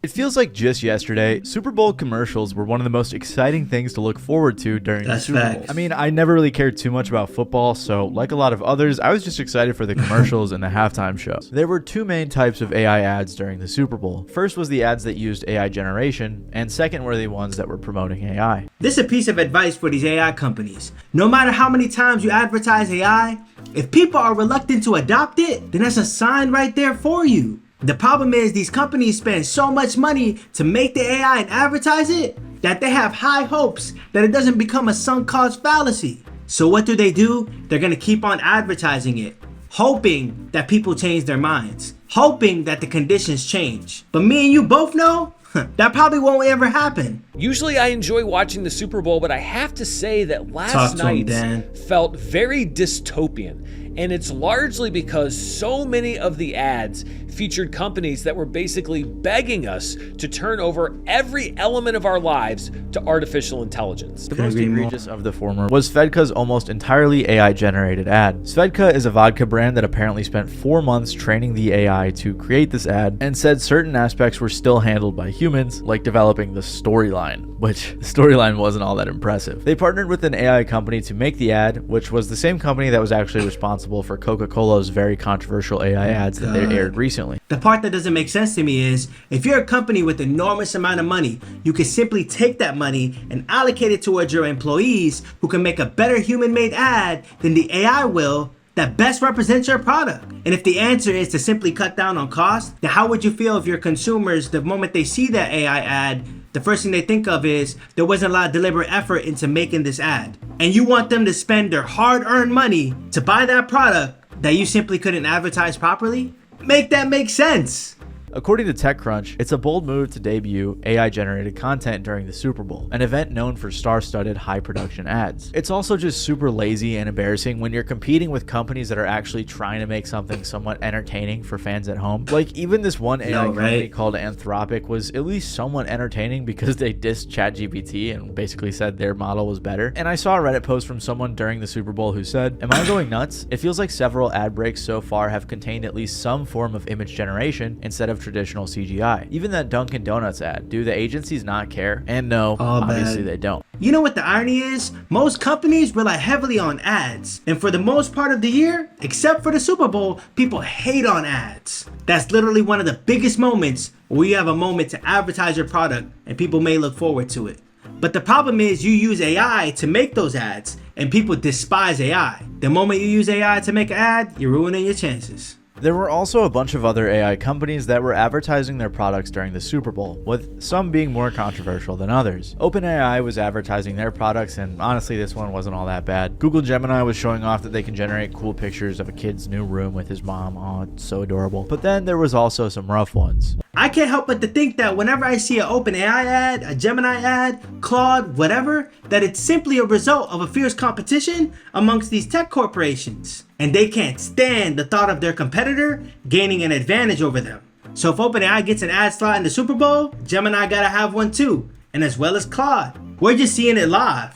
It feels like just yesterday, Super Bowl commercials were one of the most exciting things to look forward to during the Super Bowl. I mean, I never really cared too much about football, so like a lot of others, I was just excited for the commercials and the halftime shows. There were two main types of AI ads during the Super Bowl. First was the ads that used AI generation, and second were the ones that were promoting AI. This is a piece of advice for these AI companies. No matter how many times you advertise AI, if people are reluctant to adopt it, then that's a sign right there for you. The problem is these companies spend so much money to make the AI and advertise it that they have high hopes that it doesn't become a sunk cost fallacy. So what do? They're gonna keep on advertising it, hoping that people change their minds, hoping that the conditions change. But me and you both know that probably won't ever happen. Usually I enjoy watching the Super Bowl, but I have to say that last night felt very dystopian. And it's largely because so many of the ads featured companies that were basically begging us to turn over every element of our lives to artificial intelligence. The most egregious of the former was Svedka's almost entirely AI-generated ad. Svedka is a vodka brand that apparently spent 4 months training the AI to create this ad and said certain aspects were still handled by humans, like developing the storyline, which the storyline wasn't all that impressive. They partnered with an AI company to make the ad, which was the same company that was actually responsible for Coca-Cola's very controversial AI ads that they aired recently. The part that doesn't make sense to me is, if you're a company with enormous amount of money, you can simply take that money and allocate it towards your employees who can make a better human-made ad than the AI will that best represents your product. And if the answer is to simply cut down on costs, then how would you feel if your consumers, the moment they see that AI ad, the first thing they think of is there wasn't a lot of deliberate effort into making this ad, and you want them to spend their hard-earned money to buy that product that you simply couldn't advertise properly? Make that make sense. According to TechCrunch, it's a bold move to debut AI-generated content during the Super Bowl, an event known for star-studded high-production ads. It's also just super lazy and embarrassing when you're competing with companies that are actually trying to make something somewhat entertaining for fans at home. Like, even this one AI company called Anthropic was at least somewhat entertaining because they dissed ChatGPT and basically said their model was better. And I saw a Reddit post from someone during the Super Bowl who said, "Am I going nuts? It feels like several ad breaks so far have contained at least some form of image generation instead of traditional CGI. Even that Dunkin' Donuts ad, do the agencies not care?" And no, obviously they don't. You know what the irony is? Most companies rely heavily on ads, and for the most part of the year, except for the Super Bowl, people hate on ads. That's literally one of the biggest moments where you have a moment to advertise your product and people may look forward to it. But the problem is you use AI to make those ads and people despise AI. The moment you use AI to make an ad, you're ruining your chances. There were also a bunch of other AI companies that were advertising their products during the Super Bowl, with some being more controversial than others. OpenAI was advertising their products, and honestly this one wasn't all that bad. Google Gemini was showing off that they can generate cool pictures of a kid's new room with his mom. Oh, it's so adorable. But then there was also some rough ones. I can't help but to think that whenever I see an OpenAI ad, a Gemini ad, Claude, whatever, that it's simply a result of a fierce competition amongst these tech corporations. And they can't stand the thought of their competitor gaining an advantage over them. So if OpenAI gets an ad slot in the Super Bowl, Gemini gotta have one too, and as well as Claude. We're just seeing it live.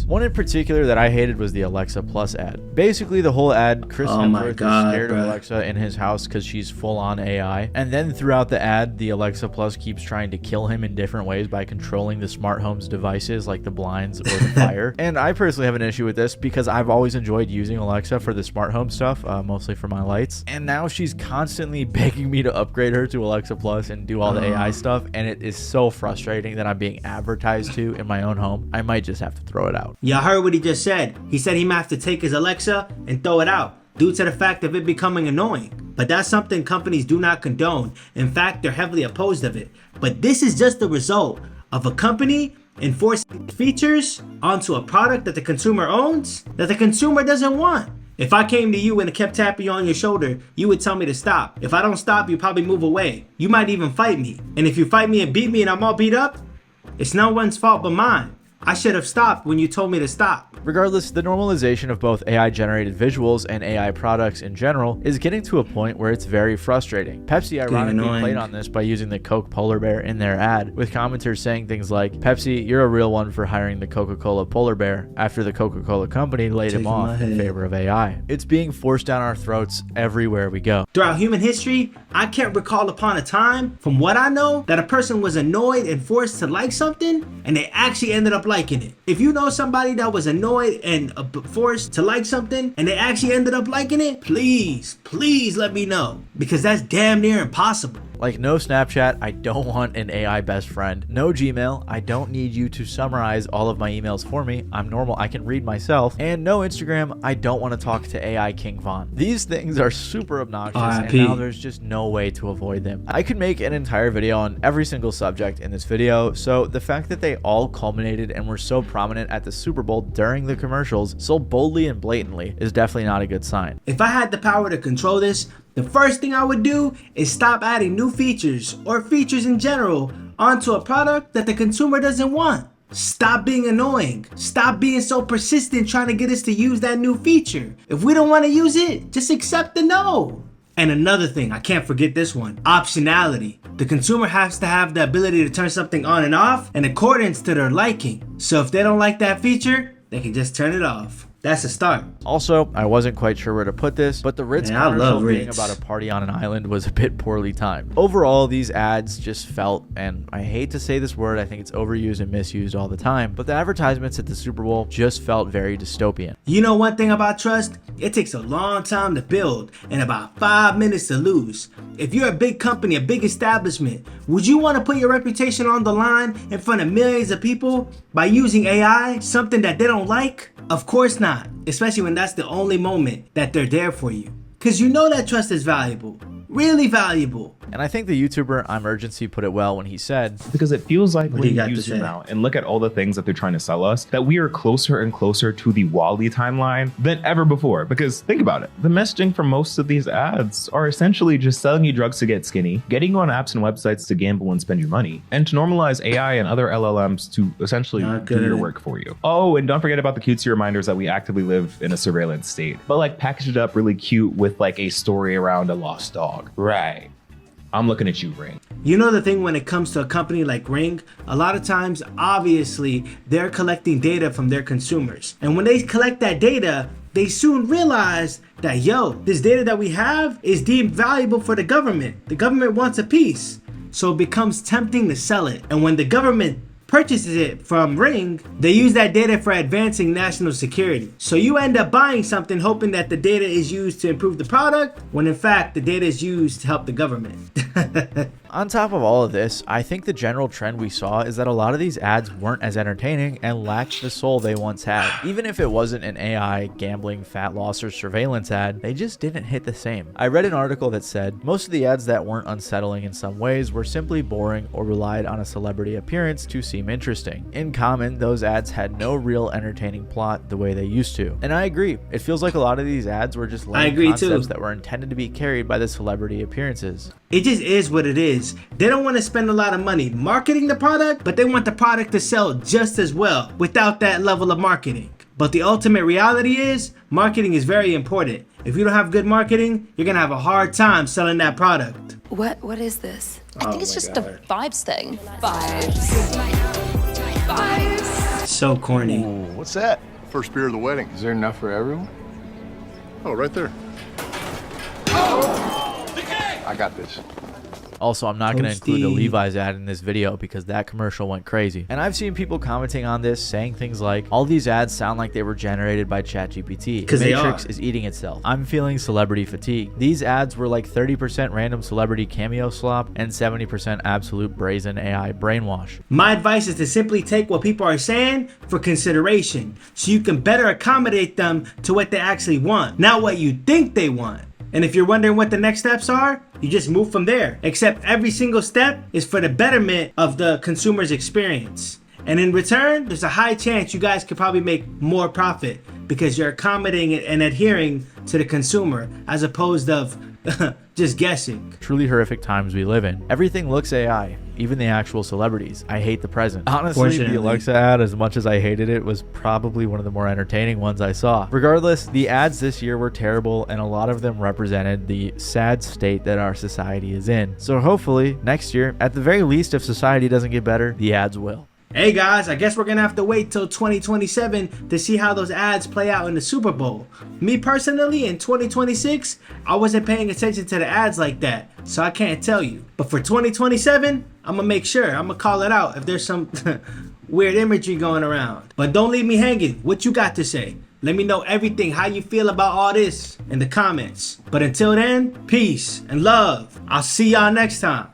One in particular that I hated was the Alexa Plus ad. Basically the whole ad, Chris Hemsworth is scared of Alexa in his house because she's full on AI. And then throughout the ad, the Alexa Plus keeps trying to kill him in different ways by controlling the smart home's devices like the blinds or the fire. And I personally have an issue with this because I've always enjoyed using Alexa for the smart home stuff, mostly for my lights. And now she's constantly begging me to upgrade her to Alexa Plus and do all the AI stuff. And it is so frustrating that I'm being advertised to in my own home. I might just have to throw it out. Y'all heard what he just said. He said he might have to take his Alexa and throw it out due to the fact of it becoming annoying. But that's something companies do not condone. In fact, they're heavily opposed of it. But this is just the result of a company enforcing features onto a product that the consumer owns that the consumer doesn't want. If I came to you and kept tapping you on your shoulder, you would tell me to stop. If I don't stop, you probably move away. You might even fight me. And if you fight me and beat me and I'm all beat up, it's no one's fault but mine. I should have stopped when you told me to stop. Regardless, the normalization of both AI-generated visuals and AI products in general is getting to a point where it's very frustrating. Pepsi ironically played on this by using the Coke polar bear in their ad, with commenters saying things like, "Pepsi, you're a real one for hiring the Coca-Cola polar bear," after the Coca-Cola company laid him off in favor of AI. It's being forced down our throats everywhere we go. Throughout human history, I can't recall upon a time, from what I know, that a person was annoyed and forced to like something, and they actually ended up liking it. If you know somebody that was annoyed and forced to like something, and they actually ended up liking it, please let me know, because that's damn near impossible. Like no Snapchat, I don't want an AI best friend. No Gmail, I don't need you to summarize all of my emails for me. I'm normal, I can read myself. And no Instagram, I don't want to talk to AI King Von. These things are super obnoxious, and now there's just no way to avoid them. I could make an entire video on every single subject in this video, so the fact that they all culminated and were so prominent at the Super Bowl during the commercials so boldly and blatantly is definitely not a good sign. If I had the power to control this, the first thing I would do is stop adding new features or features in general onto a product that the consumer doesn't want. Stop being annoying. Stop being so persistent trying to get us to use that new feature. If we don't want to use it, just accept the no. And another thing, I can't forget this one, optionality. The consumer has to have the ability to turn something on and off in accordance to their liking. So if they don't like that feature, they can just turn it off. That's a start. Also, I wasn't quite sure where to put this, but the Ritz commercial being about a party on an island was a bit poorly timed. Overall, these ads just felt, and I hate to say this word, I think it's overused and misused all the time, but the advertisements at the Super Bowl just felt very dystopian. You know one thing about trust? It takes a long time to build and about 5 minutes to lose. If you're a big company, a big establishment, would you want to put your reputation on the line in front of millions of people by using AI, something that they don't like? Of course not, especially when that's the only moment that they're there for you. Because you know that trust is valuable, really valuable. And I think the YouTuber Emergency put it well when he said, because it feels like when you zoom out and look at all the things that they're trying to sell us, that we are closer and closer to the Wall-E timeline than ever before. Because think about it, the messaging for most of these ads are essentially just selling you drugs to get skinny, getting you on apps and websites to gamble and spend your money, and to normalize AI and other LLMs to essentially do your work for you. Oh, and don't forget about the cutesy reminders that we actively live in a surveillance state, but like package it up really cute with like a story around a lost dog. Right. I'm looking at you, Ring. You know the thing when it comes to a company like Ring, a lot of times, obviously, they're collecting data from their consumers. And when they collect that data, they soon realize that, yo, this data that we have is deemed valuable for the government. The government wants a piece. So it becomes tempting to sell it. And when the government purchases it from Ring, they use that data for advancing national security. So you end up buying something hoping that the data is used to improve the product, when in fact the data is used to help the government. On top of all of this, I think the general trend we saw is that a lot of these ads weren't as entertaining and lacked the soul they once had. Even if it wasn't an AI, gambling, fat loss, or surveillance ad, they just didn't hit the same. I read an article that said most of the ads that weren't unsettling in some ways were simply boring or relied on a celebrity appearance to seem interesting. In common, those ads had no real entertaining plot the way they used to. And I agree, it feels like a lot of these ads were just lame concepts that were intended to be carried by the celebrity appearances. It just is what it is. They don't want to spend a lot of money marketing the product, but they want the product to sell just as well without that level of marketing. But the ultimate reality is, marketing is very important. If you don't have good marketing, you're gonna have a hard time selling that product. What is this? I think it's just a vibes thing. Vibes. So corny. Ooh, what's that? First beer of the wedding. Is there enough for everyone? Oh, right there. I got this. Also, I'm not going to include the Levi's ad in this video because that commercial went crazy. And I've seen people commenting on this saying things like, all these ads sound like they were generated by ChatGPT. The Matrix is eating itself. I'm feeling celebrity fatigue. These ads were like 30% random celebrity cameo slop and 70% absolute brazen AI brainwash. My advice is to simply take what people are saying for consideration so you can better accommodate them to what they actually want, not what you think they want. And if you're wondering what the next steps are, you just move from there. Except every single step is for the betterment of the consumer's experience. And in return, there's a high chance you guys could probably make more profit because you're accommodating and adhering to the consumer as opposed to just guessing. Truly horrific times we live in. Everything looks AI. even the actual celebrities. I hate the present. Honestly, the Alexa ad, as much as I hated it, was probably one of the more entertaining ones I saw. Regardless, the ads this year were terrible, and a lot of them represented the sad state that our society is in. So hopefully, next year, at the very least, if society doesn't get better, the ads will. Hey guys, I guess we're gonna have to wait till 2027 to see how those ads play out in the Super Bowl. Me personally, in 2026, I wasn't paying attention to the ads like that, so I can't tell you. But for 2027, I'm gonna make sure, I'm gonna call it out if there's some weird imagery going around. But don't leave me hanging. What you got to say? Let me know everything, how you feel about all this in the comments. But until then, peace and love. I'll see y'all next time.